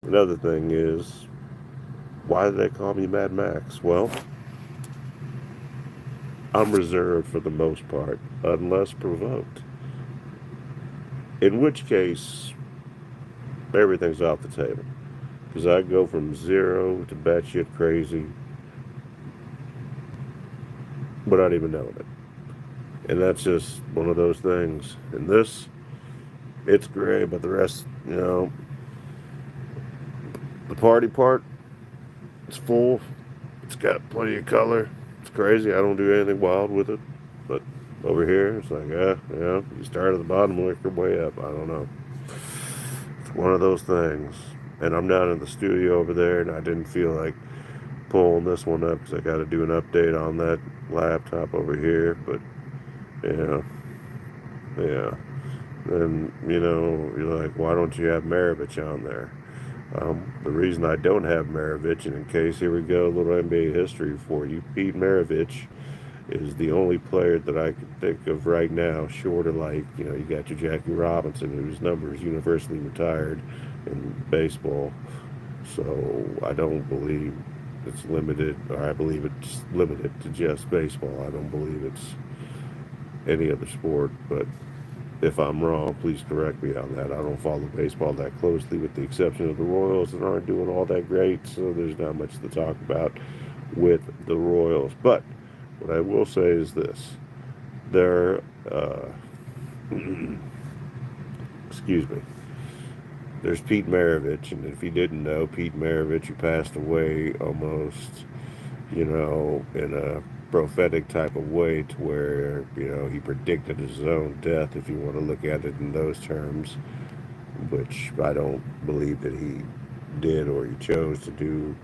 Another thing is, why do they call me Mad Max? Well, I'm reserved for the most part, unless provoked. In which case, everything's off the table. Because I go from zero to batshit crazy without even knowing it. And that's just one of those things. And this, it's gray, but the rest, the party part, it's full. It's got plenty of color. It's crazy. I don't do anything wild with it. But over here, it's like, you start at the bottom and work your way up. I don't know. It's one of those things. And I'm down in the studio over there, and I didn't feel like pulling this one up because I got to do an update on that laptop over here. But, yeah, yeah. And, you're like, why don't you have Maravich on there? The reason I don't have Maravich, and in case, here we go, a little NBA history for you. Pete Maravich is the only player that I can think of right now, short of you got your Jackie Robinson, whose number is universally retired in baseball. So I don't believe it's limited, or I believe it's limited to just baseball. I don't believe it's any other sport, but if I'm wrong, please correct me on that. I don't follow baseball that closely, with the exception of the Royals, that aren't doing all that great, so there's not much to talk about with the Royals. But what I will say is this: there, excuse me, there's Pete Maravich, and if you didn't know, Pete Maravich, who passed away almost, in a prophetic type of way, to where, he predicted his own death, if you want to look at it in those terms, which I don't believe that he did or he chose to do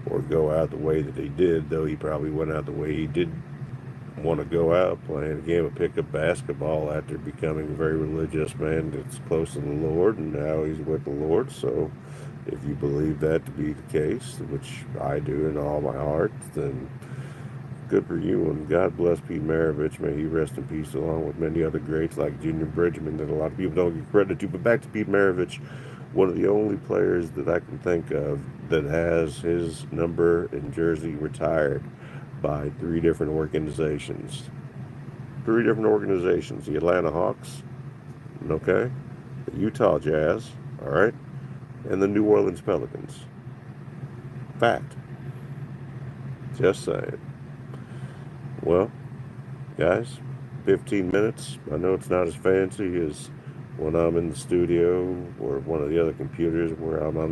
or go out the way that he did, though he probably went out the way he did want to go out, playing a game of pickup basketball after becoming a very religious man that's close to the Lord, and now he's with the Lord. So if you believe that to be the case, which I do in all my heart, then good for you, and God bless Pete Maravich. May he rest in peace, along with many other greats like Junior Bridgman that a lot of people don't give credit to. But back to Pete Maravich, one of the only players that I can think of that has his number and jersey retired by three different organizations. Three different organizations: the Atlanta Hawks, okay, the Utah Jazz, all right, and the New Orleans Pelicans. Fact. Just saying. Well, guys, 15 minutes. I know it's not as fancy as when I'm in the studio or one of the other computers where I'm on